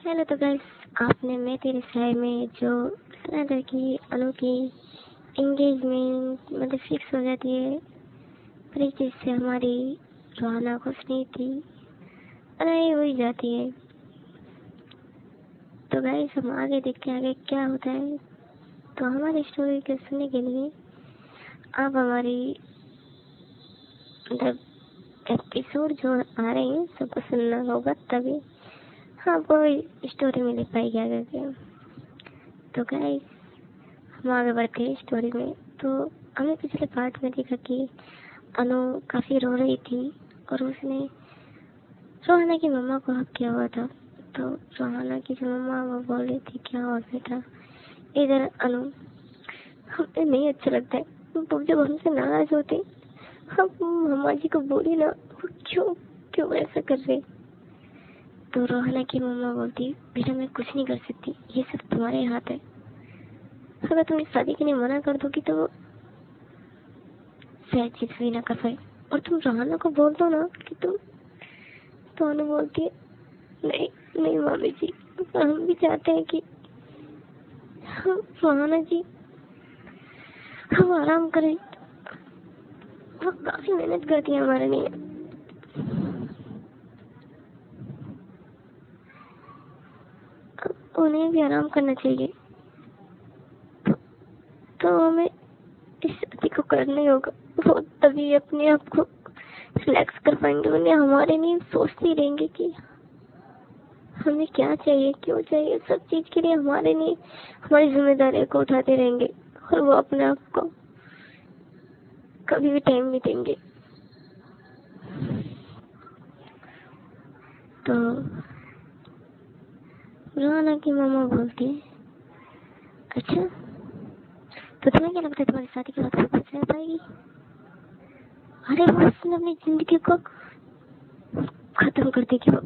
Hello तो guys, आपने मैं तेरे साय में जो सनातन की अनोखी एंगेजमेंट मतलब फिक्स हो जाती है परिचय से हमारी रोहाना खुश नहीं थी अरे हो ही जाती है। तो गाइस हम आगे देखते हैं आगे क्या होता है। तो हमारी स्टोरी को सुनने के लिए आप हमारी मतलब एपिसोड जो आ रहे हैं सबको सुनना होगा, तभी आपको स्टोरी मिल पाएगी आगे के। तो गाइस हम आगे बढ़ते हैं स्टोरी में। तो हमें पिछले पार्ट में देखा कि अनु काफ़ी रो रही थी और उसने रोहाना की मम्मा को हक किया हुआ था। तो रोहाना की जो मम्मा वो बोल रही थी क्या और बेटा इधर अनु हमें नहीं अच्छा लगता है, वो जब हमसे नाराज होते हम मम्मा जी को बोली ना वो क्यों क्यों ऐसा कर रहे। तो रोहाना की मम्मा बोलती बेटा मैं कुछ नहीं कर सकती, ये सब तुम्हारे हाथ है। अगर तुम इस शादी के लिए मना कर दोगी तो वो शायद जिद भी ना कर पाए और तुम रोहाना को बोल दो ना कि तुम। तो अनु बोलती है नहीं नहीं मामी जी, हम भी चाहते हैं कि हम रोहाना जी हम आराम करें। वो काफी मेहनत करती है हमारे लिए, उन्हें भी आराम करना चाहिए। तो हमें इस शादी को करना ही होगा, वो तभी अपने आप को रिलैक्स कर पाएंगे। उन्हें हमारे लिए सोचती रहेंगे कि हमें क्या चाहिए क्यों चाहिए, सब चीज के लिए हमारे लिए हमारी जिम्मेदारियों को उठाते रहेंगे और वो अपने आप को कभी भी टाइम नहीं देंगे। तो रोहाना की मामा बोलती है अच्छा तो तुम्हें क्या लगता है तुम्हारी शादी के बाद वो खुश रह पाएगी। अरे वो उसने अपनी जिंदगी को खत्म कर देगी वो।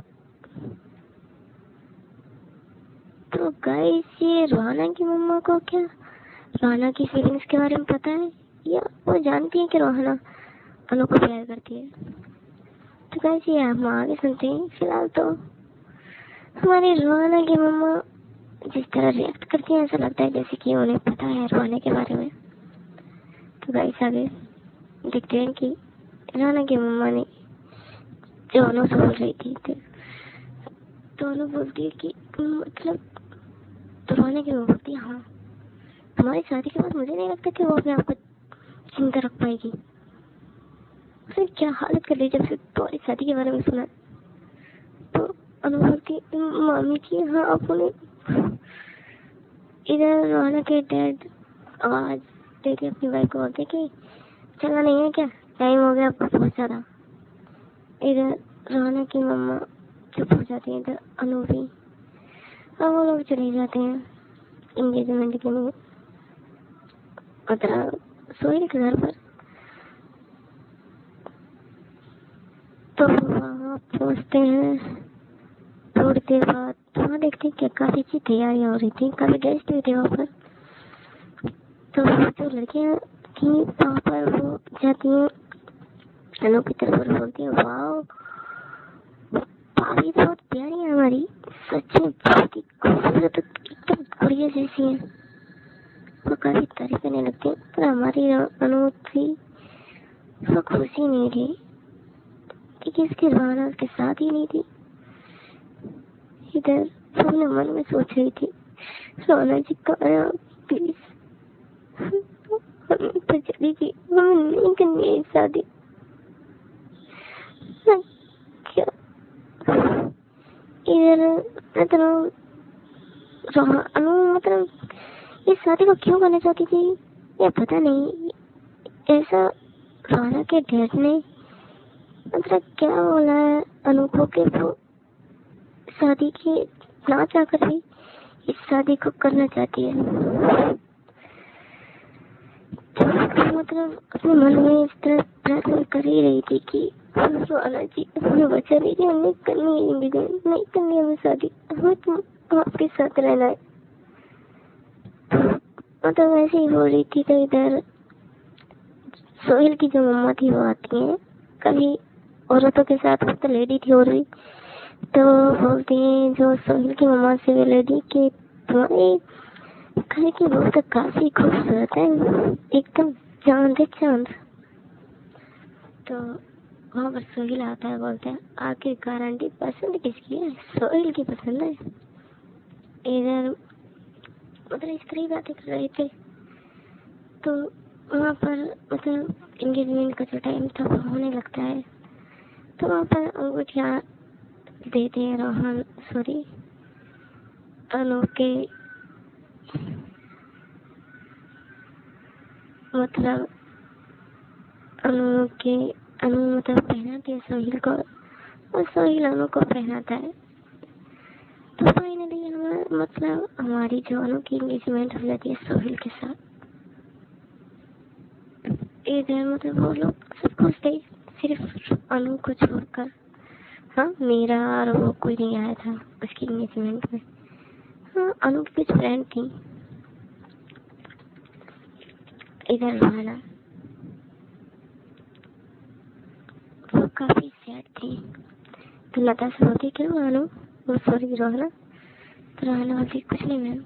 तो गाइस ये रोहाना की मम्मा को क्या रोहाना की फीलिंग्स के बारे में पता है या वो जानती है कि रोहाना अनु को प्यार करती है। तो गाइस ये हम आगे सुनते हैं। फिलहाल तो हमारी रोहाना की मम्मा जिस तरह रिएक्ट करती है ऐसा लगता है जैसे कि उन्हें पता है रोहाना के बारे में। तो गाइस आगे देखते हैं कि रोहाना की मम्मा ने जो अनु से बोल रही थी तो अनु बोलती है कि मतलब तो रोहाना की मम्मा बोलती है हाँ हमारी शादी के बाद मुझे नहीं लगता कि वो अपने आप को चिंता रख पाएगी। उसने क्या हालत कर ली जब से तुम्हारी शादी के बारे में सुना। तो अनु बोलती मामी जी हाँ आप उन्हें। इधर रोहाना के डैड आवाज देके अपनी वाइफ को बोलते कि चला नहीं है क्या, टाइम हो गया आपको बहुत ज्यादा। इधर रोहाना की मम्मा चुप हो जाती है, इधर अनु भी। अब वो लोग चले जाते हैं एंगेजमेंट के लिए उधर सोहेल के घर पर। तो वहाँ पहुँचते हैं थोड़ी देर बाद। वहाँ देखते हैं कि काफी अच्छी तैयारियां हो रही थी, काफी गेस्ट भी थे वहाँ पर। तो जो लड़कियां थी वहाँ पर वो जाती हैं अनु की तरफ और बोलती है वाह भाभी बहुत प्यारी है हमारी, सच में बहुत ही खूबसूरत एकदम गुड़िया जैसी है। वो काफी तारीफ करने लगती है पर हमारी अनु थी वो खुशी नहीं थी क्योंकि इसकी रोहाना उसके साथ ही नहीं थी। इधर सबने मन में सोच रही थी रोहाना जी का आया प्लीज हमें तो चली गई, हमें नहीं करनी है शादी। क्या इधर मतलब अनु मतलब इस शादी को क्यों करना चाहती थी ये पता नहीं। ऐसा रोहाना के डैड ने मतलब क्या बोला है अनु को कि वो शादी की ना चाहकर भी इस शादी को करना चाहती है। तो मतलब अपने मन में इस तरह प्रार्थना कर ही रही थी कि रोहाना जी हमें बचा लीजिए, हमें करनी है एंगेजमेंट, नहीं करनी हमें शादी, हमें तुम आपके साथ रहना है। मतलब ऐसे ही हो रही थी। तो इधर सोहेल की जो मम्मा थी वो आती है, कभी औरतों के साथ वो तो लेडी थी और भी। तो बोलती है जो सोहेल की मम्मा से वो लेडी कि तुम्हारे घर की बहू तो काफी खूबसूरत है, एकदम चांद है चांद। तो वहाँ पर सोहेल आता है, बोलता है आखिरकार आंटी पसंद किसकी है? सोहेल की पसंद है। इधर मतलब इस तरह ही बातें कर रहे थे। तो वहाँ पर मतलब एंगेजमेंट का जो टाइम था वो होने लगता है। तो वहाँ पर अंगूठियाँ देते हैं रोहन सॉरी अनु के मतलब अनु मतलब पहनाती है सोहेल को और सोहेल अनु को पहनाता है। तो फाइनली मतलब हमारी जो अनु की एंगेजमेंट हो जाती है सोहेल के साथ। इधर मतलब वो लोग सब खुश थे सिर्फ अनु को छोड़कर। हाँ मेरा और वो कोई नहीं आया था उसकी एंगेजमेंट में। हाँ अनु की कुछ फ्रेंड थी। इधर रोहना वो काफी सैड थी। तो लता से बोलती क्यों अनु? वो सॉरी रोहना। तो रोहना बोलती कुछ नहीं मैम।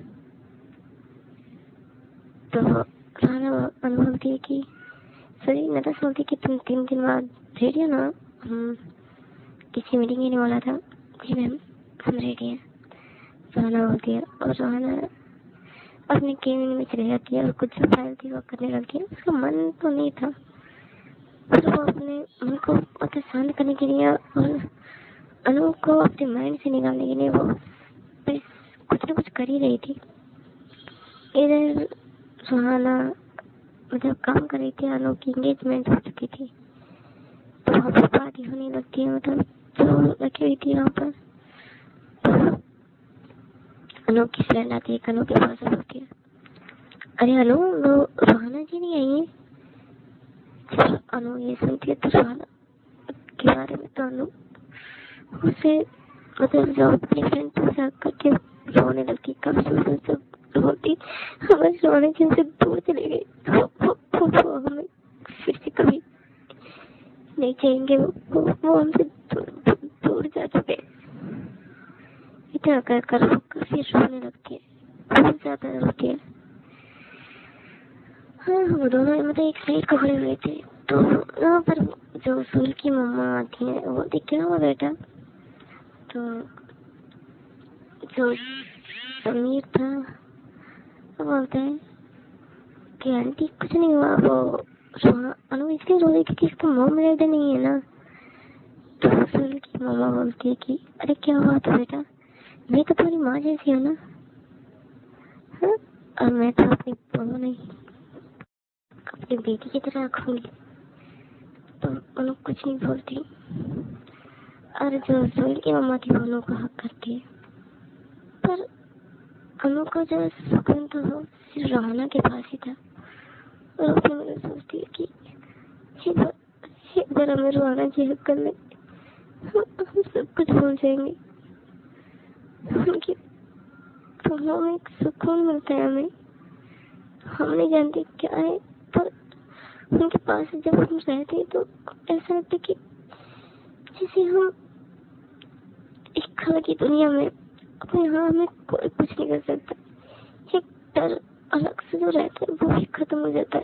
तो रोहना अनु बोलती है कि सॉरी लता से बोलती कि तुम 3 दिन बाद रेडी हो ना? हम किसी मीटिंग ही नहीं बोला था। जी मैम हम रेडी हैं। रोहना बोलती है और रोहना अपने केबिन में चली जाती है और कुछ जो फाइल थी वो करने लगती है। उसका मन तो नहीं था पर वो अपने मन को मतलब शांत करने के लिए और अनु को अपने माइंड से निकालने के लिए वो बस कुछ ना कुछ कर ही रही थी। इधर सुहाना मतलब काम कर रही थी। अनु की एंगेजमेंट हो चुकी थी तो वहाँ पर पार्टी होने लगती है। मतलब जो रखी हुई थी वहाँ पर अनु की फ्रेंड आती है। अनु के पास बोलती है अरे अनु वो सुहाना जी नहीं आई है? अनु ये सुनती है तो सुहाना के बारे में तो अनु उसे मतलब जो अपनी फ्रेंड से करके रोने लगती। कभी सब रोती हमें रोने की हमसे दूर चले गए। वो हमें फिर से कभी नहीं चाहेंगे। वो हमसे दूर जा चुके। इतना कर वो काफी रोने लगती है, बहुत ज्यादा रोती है। हाँ हम दोनों मतलब एक साइड कपड़े हुए थे। तो वहाँ पर जो सोहेल की मम्मा आती है वो देख क्या हुआ बेटा? तो जो समीर था वो बोलता है कि आंटी कुछ नहीं हुआ। वो अनु इसलिए रो रही थी कि इसका मॉम रेडी नहीं है ना। तो सोहेल की मम्मा बोलती है कि अरे क्या हुआ था बेटा? मैं तो तुम्हारी माँ जैसी हूँ ना। हाँ और मैं तो अपनी बहू नहीं अपनी बेटी की तरह रखूंगी। तो अनु कुछ नहीं बोलती और जो सोहेल की मम्मा थी वो अनु को हक करती है। पर अनु को जो सुकून था वो सिर्फ रोहना के पास ही था। और उसने मुझे सोचती है कि एक बार हमें रोहना जी हक कर ले हम सब कुछ भूल जाएंगे। उनकी तो हमें एक सुकून मिलता है। हम नहीं जानते क्या है पर उनके पास जब हम रहते हैं तो ऐसा लगता है कि जैसे हम एक खबर की दुनिया में अपने यहाँ हमें कोई कुछ नहीं कर सकता। एक डर अलग से जो रहता है वो भी खत्म हो जाता है।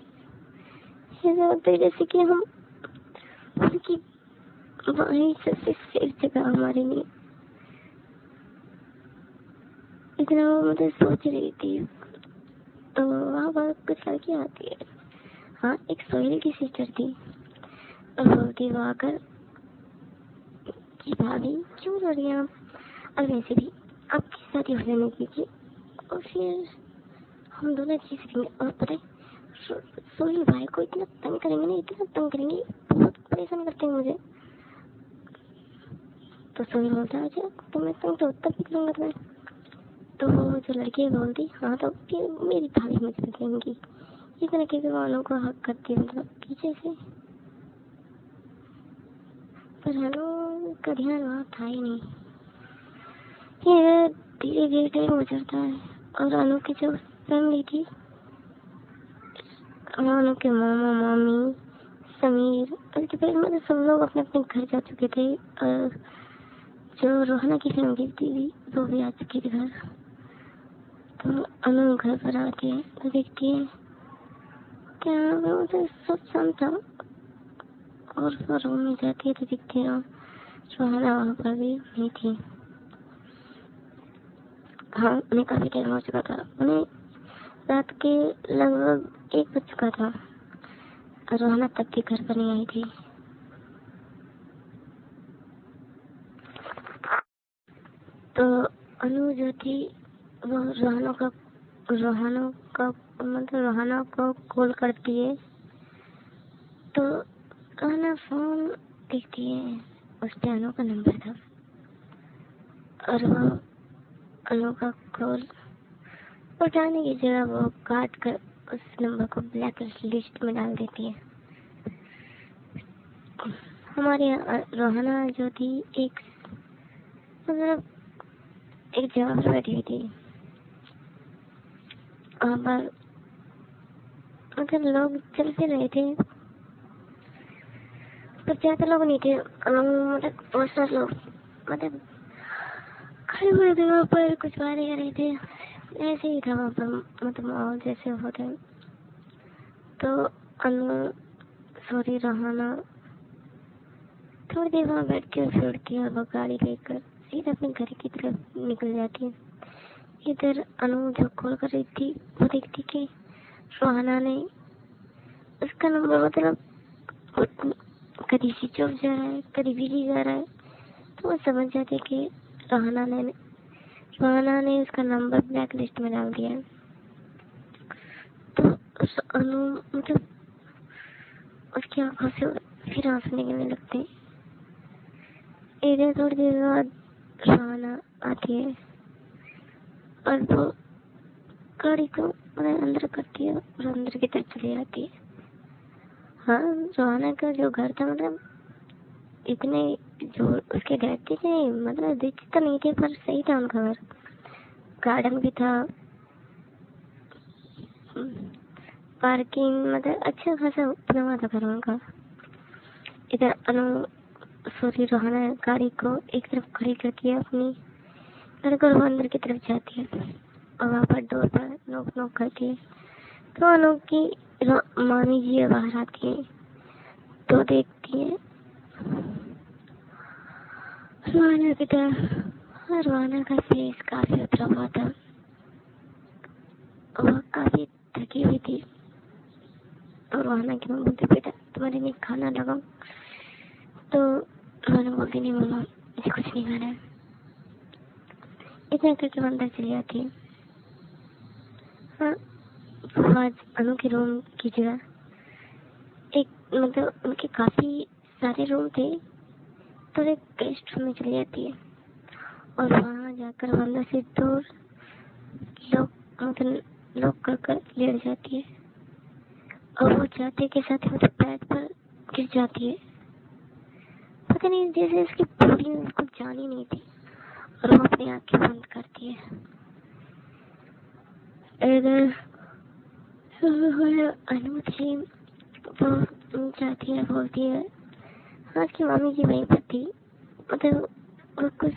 ऐसा लगता है जैसे कि हम उनकी वहीं सबसे सेफ जगह हमारे लिए। इतना मतलब सोच रही थी तो वहाँ पर कुछ लड़की आती है। हाँ एक सोहेल की सिस्टर थी और बोलती वो आकर कि भाभी क्यों रो रही हैं आप? और वैसे भी आपकी शादी हो जाने कीजिए और फिर हम दोनों अच्छे से रहेंगे। और पता है सोहेल भाई को इतना तंग करेंगे ना, इतना तंग करेंगे, बहुत परेशान करते हैं मुझे। तो सोहेल बोलता है अच्छा तो मैं तंग तो तब भी करूँगा तुम्हें। तो जो लड़की है बोलती हाँ तो फिर मेरी भाभी मुझे देंगी। इस तरीके के वालों को हक करती है मतलब पीछे से। पर अनु का ध्यान वहाँ था ही नहीं। ये धीरे धीरे टाइम गुजरता है और अनु की जो फैमिली थी अनु के मामा मामी समीर और मतलब सब लोग अपने अपने घर जा चुके थे। और जो रोहना की फिल्म देखती थी वो भी आ चुकी थी घर। तो अनु घर पर आती है तो देखती है क्या मुझे सब शांत था, और वो रूम में जाती है तो दिखती है रोहना वहाँ पर भी नहीं थी। हाँ, उन्हें काफी टाइम हो चुका था, उन्हें रात के लगभग 1 बज चुका था और रोहना तब भी घर पर नहीं आई थी। तो अनु जो थी वो रोहाना को कॉल करती है। तो रोहाना फोन देखती है, उस पे अनु का नंबर था और वो अनु का कॉल उठाने की जगह वो काट कर उस नंबर को ब्लैक लिस्ट में डाल देती है। हमारी रोहाना जो थी एक जगह पर बैठी हुई थी, वहाँ पर लोग चलते रहे थे पर ज्यादा लोग नहीं थे, बहुत सारे लोग खड़े हुए थे वहाँ पर, कुछ बातें कर रहे थे, ऐसे ही था वहाँ पर माहौल जैसे होता है। तो रोहाना थोड़ी देर वहाँ बैठ के फिर उठती है और वो गाड़ी लेकर सीधा अपने घर की तरफ निकल जाती है। इधर अनु जो कॉल कर रही थी वो देखती कि रोहाना ने उसका नंबर कभी स्विच ऑफ जा रहा है, कभी बिजी जा रहा है। तो वो समझ जाते कि रोहाना ने उसका नंबर ब्लैक लिस्ट में डाल दिया है। तो अनु उसकी आंखों से फिर आंसू निकलने लगते हैं। इधर थोड़ी देर बाद रोहाना आती है और वो गाड़ी को अंदर करती है और अंदर की तरफ चली जाती है। हाँ, रोहाना का जो घर था इतने जो उसके रहते थे दिखते तो नहीं थे पर सही था उनका घर, गार्डन भी था, पार्किंग अच्छा खासा बना हुआ था घर उनका। इधर रोहाना गाड़ी को एक तरफ खड़ी करती है अपनी घर को, वो अंदर की तरफ जाती है और वहाँ पर डोर पर नॉक नॉक करती है। तो अनु की मामी जी बाहर आती है तो देखती है रोहाना की तरफ। रोहाना का फेस काफी उतरा हुआ था, वह काफी थकी हुई थी। और रोहाना की मम्मी बोलती बेटा तुम्हारे लिए खाना लगाऊं? तो रोहाना बोलती नहीं मम्मा मुझे कुछ नहीं खाना है। इतना करके अंदर चली जाती है। हाँ, आज अनु के रूम की जगह एक उनके काफी सारे रूम थे तो एक गेस्ट रूम में चली जाती है और वहाँ जाकर अंदर से डोर लॉक कर लेट जाती है और वो जाते के साथ बेड पर गिर जाती है। पता नहीं जैसे उसकी पूरी उसको जानी नहीं थी और वो अपनी आंखें बंद करती है। अनु थी वो जाती है, बोलती है हाँ की मामी जी वहीं पर थी, वो कुछ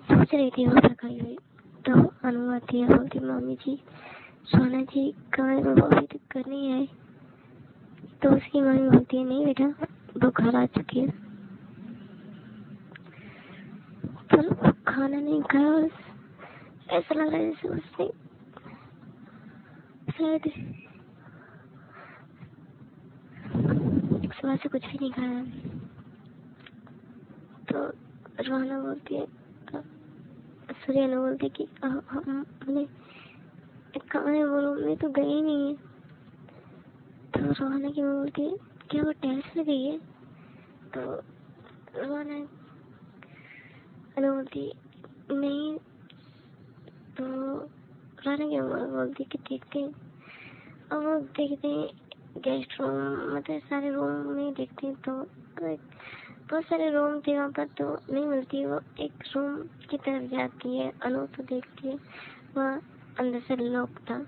सोच रही थी वो खाई हुई। तो अनु आती है, बोलती मामी जी सोना जी कहाँ है, वो अभी तक घर नहीं आए। तो उसकी मामी बोलती है नहीं बेटा वो घर आ चुकी है, पर वो खाना नहीं खाया और ऐसा लग रहा है जैसे उसने शायद सुबह से कुछ भी नहीं खाया। तो रोहाना बोलती है सूर्या बोलती कि हमने कहाँ है वो रूम में तो गई नहीं है। तो रोहाना की मम्मी बोलती है क्या वो टेरेस में गई है? तो रोहाना बोलती नहीं। तो रोहाना की मम्मी बोलती कि देखते हैं। अब वो देखते हैं गेस्ट रूम सारे रूम में देखते हैं तो बहुत सारे रूम थे वहाँ पर तो नहीं मिलती। वो एक रूम की तरफ जाती है, अनु तो देखती है वह अंदर से लॉक था।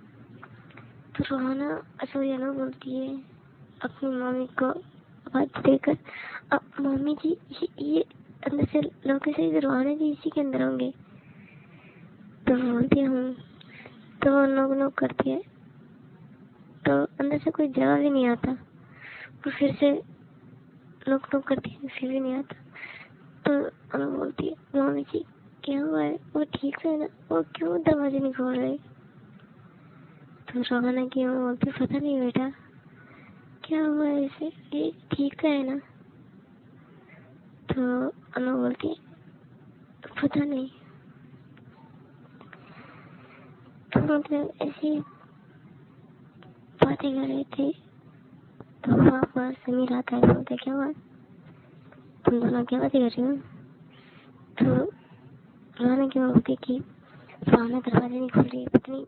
तो रोहाना अनु बोलती है अपनी मम्मी को आवाज देकर अब मम्मी जी ये अंदर से लोग कैसे रोहाना जी इसी के अंदर होंगे। तो बोलती हूँ, तो वो नोक करती है, तो अंदर से कोई जवाब ही नहीं आता। वो फिर से नोक करती है, फिर भी नहीं आता। तो अनु बोलती है, मम्मी जी क्या हुआ है, वो ठीक से है ना, वो क्यों दरवाजे नहीं खोल रहे। तो रोहाना की अम्मा बोलती, पता नहीं बेटा क्या हुआ है इसे, ये ठीक है ना। तो अनु बोलती, पता नहीं। तो मतलब ऐसी बातें कर रहे थे। तो वहाँ पर समीर आता है, बोलते क्या हुआ, तुम दोनों क्या बातें कर रही हो। तो रोहाना की माँ बोलती कि रोहाना दरवाजे नहीं खोल रही है, पता नहीं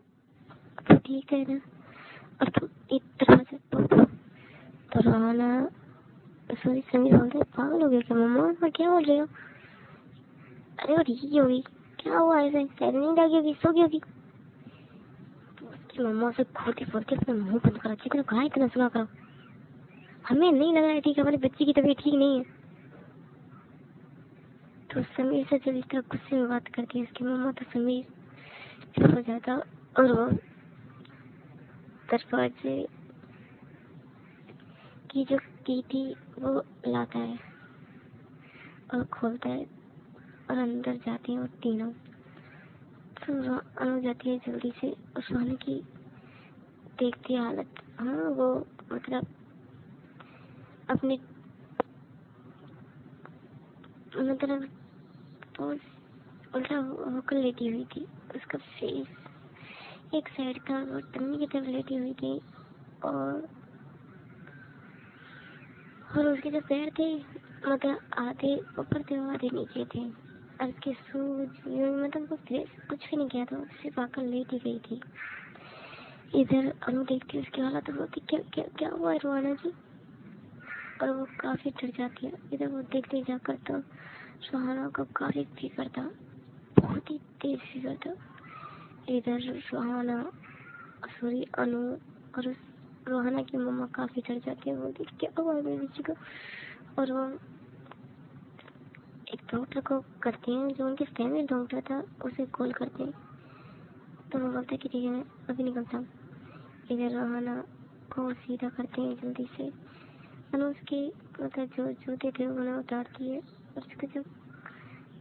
तो ठीक है ना, और तुम एक दरवाजा तोड़ दो। तो रोहाना सॉरी समीर बोलते हैं, पागल हो गया क्या मम्मा, क्या बोल रहे हो। अरे वो ठीक होगी, क्या हुआ ऐसे, शायद नींद आ गई होगी, सो गई होगी। उसकी मम्मा से खोलती फोड़ती अपना मुंह बंद करा, चिकन कहा इतना सुना करो, हमें नहीं लग रहा है ठीक, हमारे बच्चे की तबीयत ठीक नहीं है। तो समीर से जब इस तरह गुस्से में बात करती है उसकी मम्मा, तो समीर चुप हो जाता और वो दरवाजे की जो की थी वो लाता है और खोलता है और अंदर जाती है वो तीनों। तो अनु जाती है जल्दी से और सोने की देखती है हालत। हाँ वो मतलब अपने मतलब वो उल्टा होकर लेटी हुई थी, उसका फेस एक साइड था, वो टम्मी की तरफ लेटी हुई थी और उसके जो पैर थे मतलब आधे ऊपर थे आधे नीचे थे और उसके सूज मतलब वो फेस कुछ भी नहीं किया था, सिर्फ आकर लेटी गई थी। इधर अनु देखती है उसकी हालत, बोलती क्या क्या क्या हुआ है रोहाना जी, और वो काफी डर जाती है। इधर वो देखते जाकर तो सुहाना को काफी फिक्र था, बहुत ही तेज फिक्र था। इधर सुहाना सॉरी अनु और रोहाना की मम्मा काफी डर जाती है, बोलती क्या हुआ मेरे बच्चे को। और वो एक डॉक्टर को करते हैं, जो उनके फैमिली डॉक्टर था उसे कॉल करते हैं। तो वो बोलता है कि ठीक है मैं अभी निकलता हूँ। इधर रोहाना को सीधा करते हैं जल्दी से, अनुज के मतलब जो जूते थे उन्हें उतार दिए और उसका जो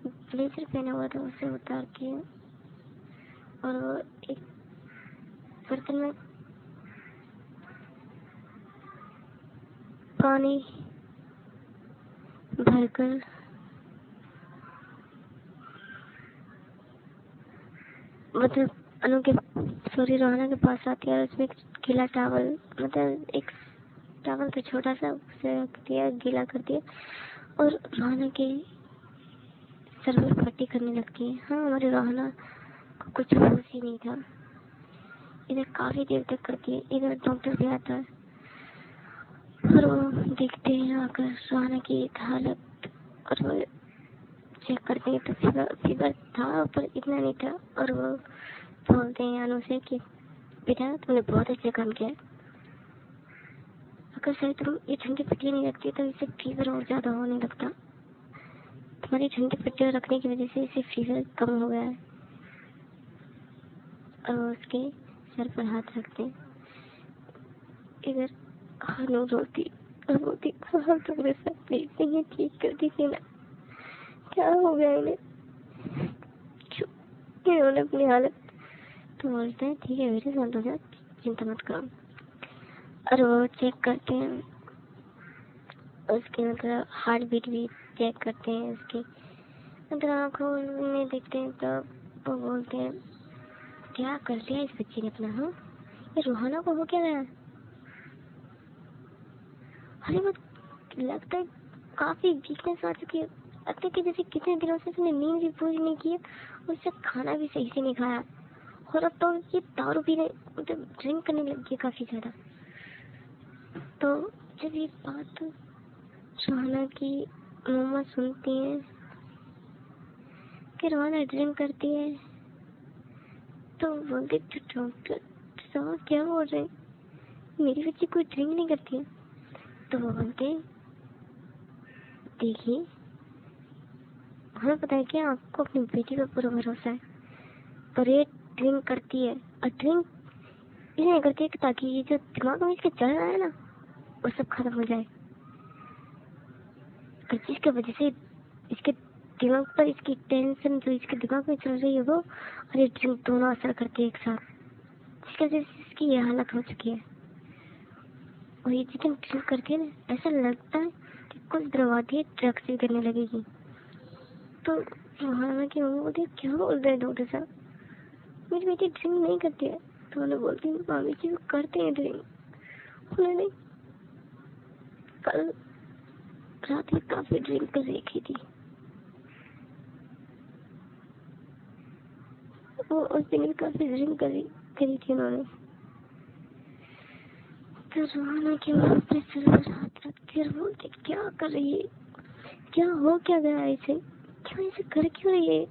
ब्लेजर पहना हुआ था उसे उतार दिए और वो एक बर्तन में पानी भरकर मतलब अनु के सॉरी रोहाना के पास आती है और उसमें एक गीला टावल मतलब एक टावल तो छोटा सा उसे रखती है, गीला करती है और रोहाना के सर पर पट्टी करने लगती है। हाँ हमारी रोहाना को कुछ होश ही नहीं था। इधर काफी देर तक करती है। इधर डॉक्टर भी आता है और वो देखते हैं आकर रोहाना की हालत और वो चेक करते हैं तो फीवर था पर इतना नहीं था और वो बोलते हैं अनु से कि बेटा तुमने बहुत अच्छा काम किया, अगर शायद तुम ये ठंडी पट्टियाँ नहीं रखती तो इससे फीवर और ज्यादा होने लगता, तुम्हारी ठंडी पट्टियाँ रखने की वजह से इसे फीवर कम हो गया है। और वो उसके सर पर हाथ रखते हैं। इधर अनु रोती और बोलती हाँ तुमने सब प्लीज नहीं ठीक कर दीजिए ना, क्या हो गया इन्हें, क्यों इन्होंने अपनी हालत। तो बोलते हैं ठीक है बेटे शांत हो जा, चिंता मत करो। और वो चेक करते हैं उसके मतलब हार्ट बीट भी चेक करते हैं उसकी मतलब आँखों में देखते हैं। तो वो बोलते हैं क्या कर लिया इस बच्चे ने अपना, हाँ ये रोहाना को हो क्या गया। अरे वो लगता है काफी वीकनेस आ चुकी है, लगता है कि जैसे कितने दिनों से उसने नींद भी पूरी नहीं की है और उससे खाना भी सही से नहीं खाया और अब तो ये दारू पीने मतलब ड्रिंक करने लग गई काफी ज्यादा। तो जब ये बात रोहाना की मम्मा सुनती है कि रोहाना ड्रिंक करती है तो बोलते डॉक्टर साहब क्या बोल रहे हैं, मेरी बच्ची कोई ड्रिंक नहीं करती है। तो वो बोलते देखिए हमें पता है कि आपको अपनी बेटी पर पूरा भरोसा है, पर ये ड्रिंक करती है। और ड्रिंक इसलिए करती है कि ताकि ये जो दिमाग में इसके चल रहा है ना वो सब खत्म हो जाए, और जिसकी वजह से इसके दिमाग पर इसकी टेंशन जो इसके दिमाग में चल रही है वो और ये ड्रिंक दोनों असर करते हैं एक साथ, जिसकी वजह से इसकी ये हालत हो चुकी है। और ये जितनी ड्रिंक करती है ना ऐसा लगता है कि कुछ दिनों बाद ये ड्रग्स भी करने लगेगी। तो रोहाना की मम्मी बोलती है क्या बोल रहे हैं डॉक्टर साहब, मेरी बेटी ड्रिंक नहीं करती है। तो उन्हें बोलती है मामी जी वो करते हैं ड्रिंक, उन्होंने कल रात में काफी ड्रिंक कर रखी थी, वो उस दिन काफी ड्रिंक करी थी उन्होंने। तो रोहाना की मम्मी अपने सिर पर हाथ रख कर बोलती क्या कर रही है, क्या हो क्या गया इसे, क्यों ऐसे कर क्यों रही है,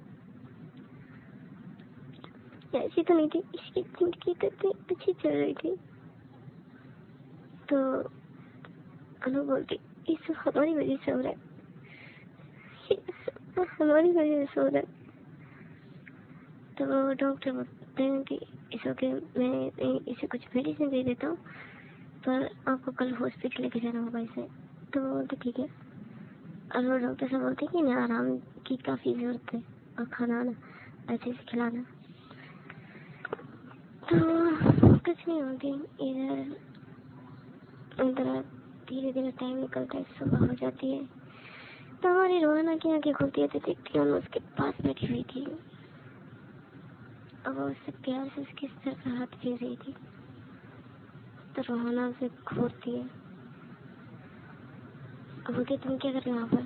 ऐसी तो नहीं थी, इसकी जिंदगी तो इतनी अच्छी चल रही थी। तो अनु बोलती ये सब हमारी वजह से हो रहा है, ये हमारी वजह से हो रहा है। तो डॉक्टर बोलते हैं कि इसके मैं इसे कुछ मेडिसिन दे देता हूँ, पर आपको कल हॉस्पिटल लेके जाना होगा इसे। तो बोलते ठीक है। और वो डॉक्टर से बोलते कि ना आराम की काफ़ी ज़रूरत है और खाना ना अच्छे से खिलाना। तो कुछ नहीं होती, इधर अंदर धीरे धीरे टाइम निकलता है, सुबह हो जाती है। तो हमारी रोहाना की आंखें खुलती है तो देखती है उसके पास बैठी हुई थी, अब वो उससे प्यार से उसके सर पर हाथ फेर रही थी। तो रोहाना उसे घूरती है, अब बोलती तुम क्या कर रहे हो वहाँ पर।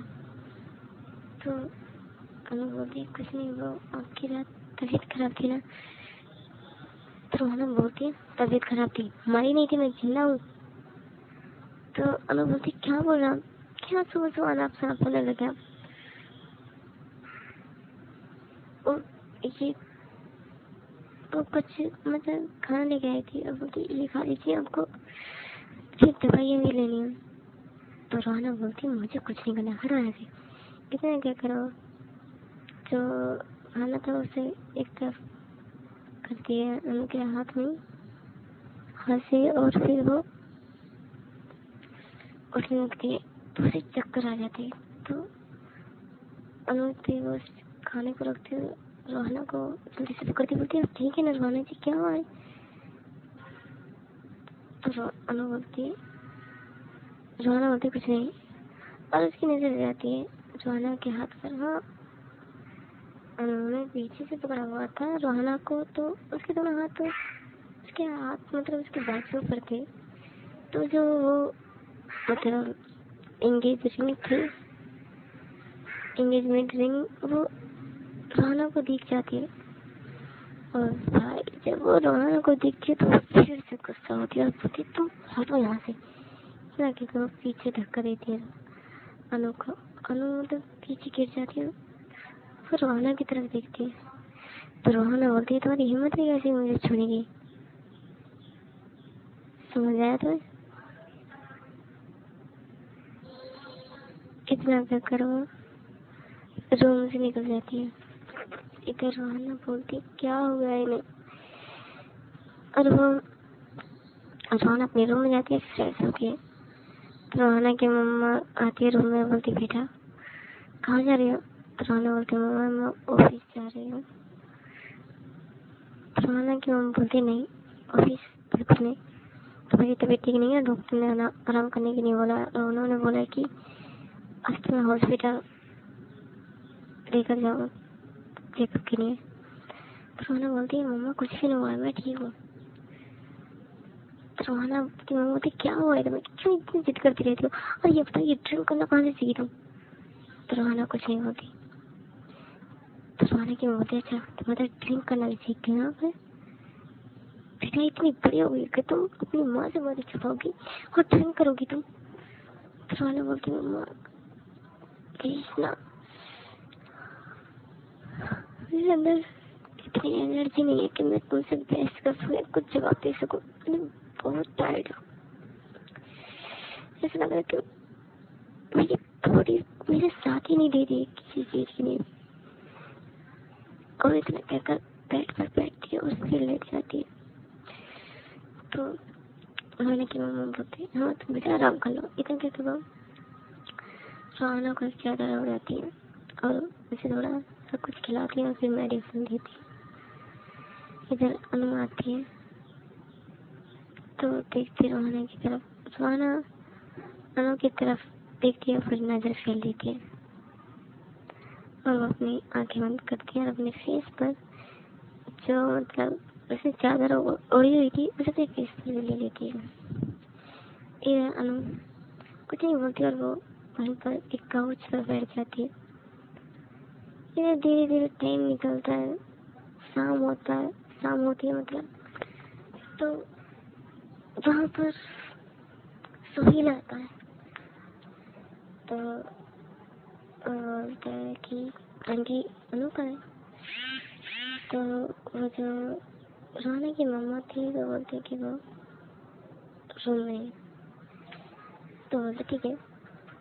तो अनु बोलती कुछ नहीं, वो आपकी रात तबीयत खराब थी ना। तो रोहाना बोलती है तबीयत खराब थी, हमारी नहीं थी, मैं जिंदा हूँ। तो अनु बोलती क्या बोल रहा, क्या सुबह सुबह अनाप शनाप होने लगे। ये तो कुछ मतलब खाना लेके आई थी, अब बोलती ये खा लीजिए, आपको फिर दवाइयाँ भी लेनी है। तो रोहाना बोलती मुझे कुछ नहीं करना, हटो यहाँ से, इतना क्या करो। जो खाना था उसे एक तरफ करती है उनके हाथ में हंसी, और फिर वो उठने लगती है तो उसे चक्कर आ जाते हैं। तो अनुमति वो खाने को रखती है, रोहाना को जल्दी से पकड़ती, बोलती है ठीक है ना रोहाना जी क्या हुआ है। तो अनु बोलती रोहाना बोलती कुछ नहीं, और उसकी नजर जाती है रोहाना के हाथ पर। हाँ उन्होंने पीछे से पकड़ा हुआ था रोहाना को, तो उसके दोनों हाथ तो उसके हाथ मतलब उसके बाजू पर थे। तो जो वो मतलब एंगेजमेंट रिंग वो रोहाना को दिख जाती है। और भाई जब वो रोहाना को दिखती है तो फिर से गुस्सा होती है और बोलती तुम हटो यहाँ से, कि वो पीछे धक्का देती है अनु को। अनु मतलब पीछे गिर जाती है, फिर रोहाना की तरफ देखती है। तो रोहाना बोलती है तुम्हारी हिम्मत नहीं कैसी मुझे छूनेगी, समझ आया तुम्हें। इतना कहकर वो रूम से निकल जाती है। इधर रोहाना बोलती क्या हो गया इन्हें, और वो रोहाना अपने रूम में जाती है, फ्रेश होती है। तो रोहाना की मम्मा आती है रूम में, बोलती बेटा कहाँ जा रही हो। तो रोहाना बोलती मम्मा मैं ऑफिस जा रही हूँ। तो रोहाना की मम्मा बोलती नहीं ऑफिस बिल्कुल नहीं, तो मेरी तबीयत ठीक नहीं है, डॉक्टर ने आराम करने के लिए बोला, और उन्होंने बोला कि आज तुम्हें हॉस्पिटल लेकर जाओ चेकअप के लिए। तो रोहाना बोलती है मम्मा कुछ भी नहीं हुआ है, मैं ठीक हूँ। तो रोहाना की मम्मा बोलती क्या हुआ है तुम्हें, क्यों इतनी जिद करती रहती हो, और ये बताओ ये ड्रिंक करना कहाँ से सीखी तुम। तो रोहाना कुछ नहीं बोलती। तो रोहाना की मम्मा बोलती अच्छा तो मतलब ड्रिंक करना भी सीख गए यहाँ पे, बेटा इतनी बड़ी हो गई कि तुम अपनी माँ से बातें छुपाओगी और ड्रिंक करोगी तुम। तो रोहाना बोलती मम्मा प्लीज ना, मेरे अंदर इतनी एनर्जी नहीं है कि मैं तुमसे बहस कर सकूं, कुछ जवाब दे सकूं, मैं बहुत टायर्ड हूँ। ऐसा लग रहा है कि मेरी थोड़ी मेरे साथ ही नहीं दे रही किसी चीज की नहीं, और इतना कहकर बेड पर बैठती है और फिर लेट जाती है। तो मैंने की मम्मा बोलती हाँ तुम बेटा आराम कर लो, इतना कहते वो सुहाना को ज्यादा हो जाती है और उसे थोड़ा सब कुछ खिलाती है और फिर मेडिसिन देती है। इधर अनु आती है तो देखती रोहाना की तरफ, सुहाना अनु की तरफ देखती है, फिर नजर फेर देती है और वो अपनी आंखें बंद करती है और अपने फेस पर जो मतलब उसे चादर ओढ़ी हुई थी उसे अपने फेस पर ले लेती है। ये अनु कुछ नहीं बोलती और वो वहीं पर एक काउच पर बैठ जाती है। इधर धीरे धीरे टाइम निकलता है, शाम होता है, शाम होती है मतलब, तो वहाँ पर सुहेल आता है। तो बोलता है कि आंटी अनु का है। तो वो जो रोहाना की मम्मा थी वो बोलती कि वो रूम में। तो बोलते ठीक है।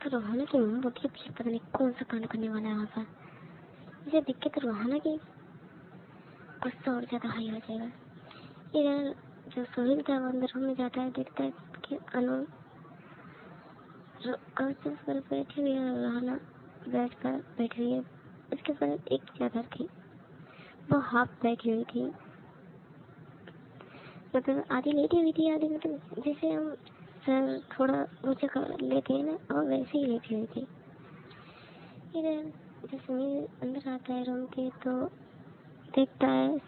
तो रोहाना की मम्मा बोलती है पता नहीं कौन सा कांड करने वाला है वहाँ पर। मुझे देख के तो रोहाना की गुस्सा और ज्यादा हाई हो जाएगा। इधर जो सोहेल था वो अंदर रूम में जाता है, देखता है कि अनु काउच पर बैठी हुई है, रोहाना बेड पर बैठी हुई है। उसके ऊपर एक चादर थी, वो हाफ बैठी हुई थी, मतलब आधी लेटी हुई थी, आधी मतलब जैसे हम सर थोड़ा ऊंचा कर लेते हैं ना, और वैसे ही लेटी हुई थी। इधर जब समीर अंदर आता है रूम के तो देखता है,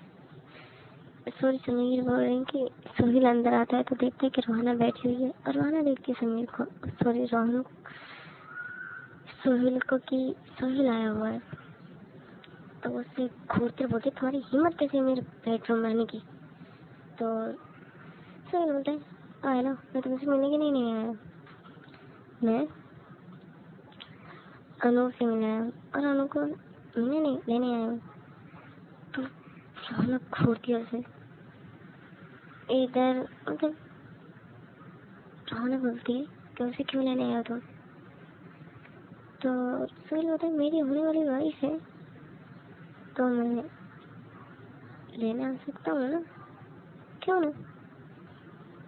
सॉरी समीर बोल रहे हैं कि सोहेल अंदर आता है तो देखता है कि रोहाना बैठी हुई है और रोहाना देखती है समीर को, सॉरी रोहन सोहेल को कि सोहेल आया हुआ है। तो उससे घूरते बोलते तुम्हारी हिम्मत कैसे मेरे बेडरूम में आने की। तो सोहेल बोलता है आया ना, मैं तुमसे मिलने के लिए नहीं आया, मैं अनु से मिला आया और अनु को मिलने नहीं लेने आया हूँ। तो रोहना घूरती है उसे। इधर मतलब रोहना बोलती है कि उसे क्यों लेने आया तुम। तो सोहेल बोलता है मेरी होने वाली वाइफ है तो मैं लेने आ सकता हूँ ना, क्यों ना।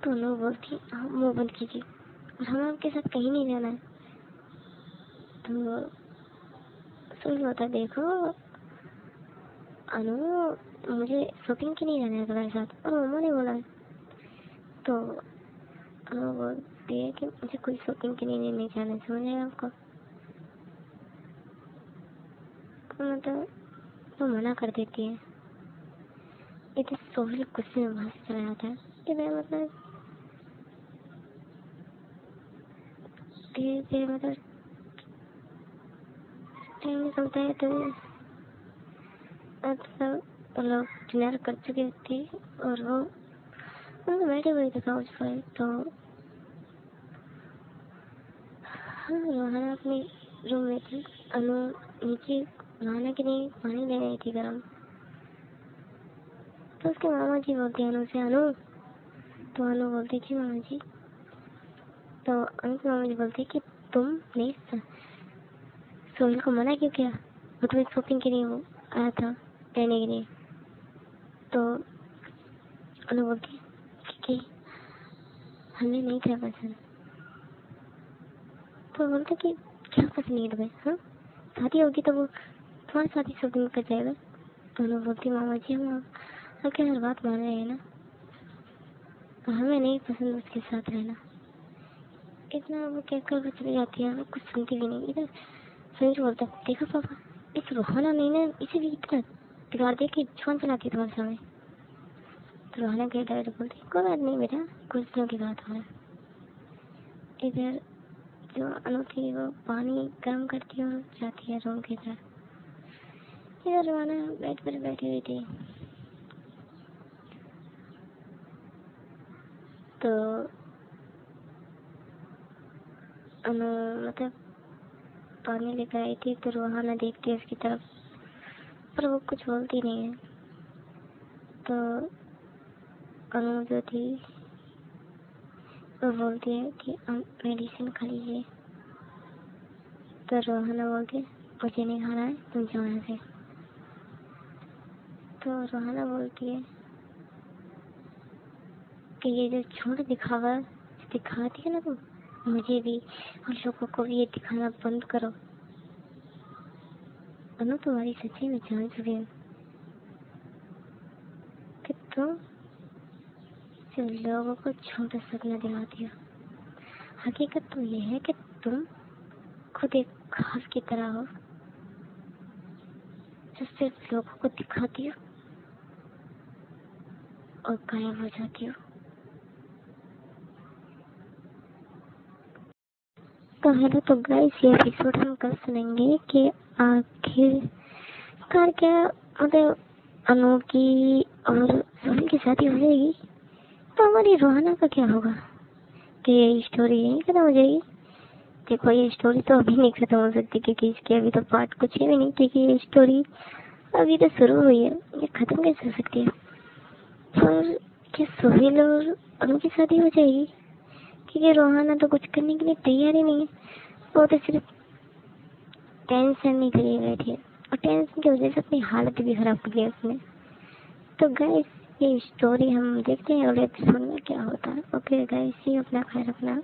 तो अनु बोलती हाँ मुँह बंद कीजिए और हमें आपके साथ कहीं नहीं जाना है। तो सोहेल बोलता है देखो अनु मुझे शॉपिंग के लिए जाना है तुम्हारे साथ और मम्मा ने बोला है। तो अनु बोलती है कि मुझे कोई शॉपिंग के लिए नहीं जाना है, समझ आया आपको। मतलब वो मना कर देती है। इधर सोहेल गुस्से में वहां से चला जाता है। इधर मतलब धीरे धीरे मतलब टाइम निकलता है तो अब सब लोग डिनर कर चुके थे और वो बैठे हुए थे काउच पर। तो हाँ रोहाना अपने रूम में थी, अनु नीचे रोहाना के लिए पानी ले रही थी गर्म। तो उसके मामा जी बोलते हैं अनु से अनु, तो अनु बोलती थी मामा जी। तो अनु के मामा जी बोलते कि तुमने सोहेल को मना क्यों किया, वो तो एक शॉपिंग के लिए वो आया था लेने के लिए। तो अनु बोलती कि हमें नहीं था पसंद। तो बोलते कि क्या पसंद नहीं तुम्हें, हाँ शादी होगी तो वो तुम्हारे साथ ही शॉपिंग कर जाएगा। तो अनु बोलती मामा जी हम आपके हर बात मान रहे हैं ना, हमें नहीं पसंद उसके साथ रहना। इतना वो कहकर वो चली जाती है, वो कुछ सुनती भी नहीं। इधर समीर बोलता है देखो पापा इस रोहाना नहीं ना इसे भी इतना बिगाड़ दे कि छुआन चलाती है तुम्हारे सामने। तो रोहाना के डैडी बोलते कोई बात नहीं बेटा, कुछ दिनों की बात हो। इधर जो अनु थी वो पानी गर्म करती है और जाती है रूम की तरफ। इधर रोहाना बेड पर बैठी हुई थी। तो अनु मतलब पानी लेकर आई थी तो रोहाना देखती है उसकी तरफ, पर वो कुछ बोलती नहीं है। तो अनु जो थी वो बोलती है कि आप मेडिसिन खा लीजिए। तो रोहाना बोलती है मुझे नहीं खाना है, तुम जाओ यहाँ से। तो रोहाना बोलती है कि ये जो छोटा दिखावा दिखाती है ना तुम, मुझे भी और लोगों को भी ये दिखाना बंद करो। अनु तुम्हारी सच्ची में जान चुकी है कि तुम सिर्फ लोगों को छोटा सपना दिखाती हो। हकीकत तो ये है कि तुम खुद एक घास की तरह हो जो सिर्फ लोगों को दिखाती हो और गायब हो जाती हो। तो हेलो, तो गाइस ये एपिसोड हम कल सुनेंगे कि आखिरकार क्या मतलब अनु की और सोहन की शादी हो जाएगी तो हमारी रोहाना का क्या होगा, कि ये स्टोरी यहीं खत्म हो जाएगी। देखो ये स्टोरी तो अभी नहीं खत्म हो सकती क्योंकि इसके अभी तो पार्ट कुछ है भी नहीं, क्योंकि ये स्टोरी अभी तो शुरू हुई है, ये खत्म कैसे हो सकती है। पर क्या सोहेल और अनु की शादी हो जाएगी, क्योंकि रोहाना तो कुछ करने के लिए तैयार ही नहीं है। वो तो सिर्फ टेंशन नहीं करिए बैठी है और टेंशन की वजह से अपनी हालत भी खराब कर ली है उसने। तो गाइस ये स्टोरी हम देखते हैं अगले एपिसोड में क्या होता है। ओके गाइस, अपना ख्याल रखना।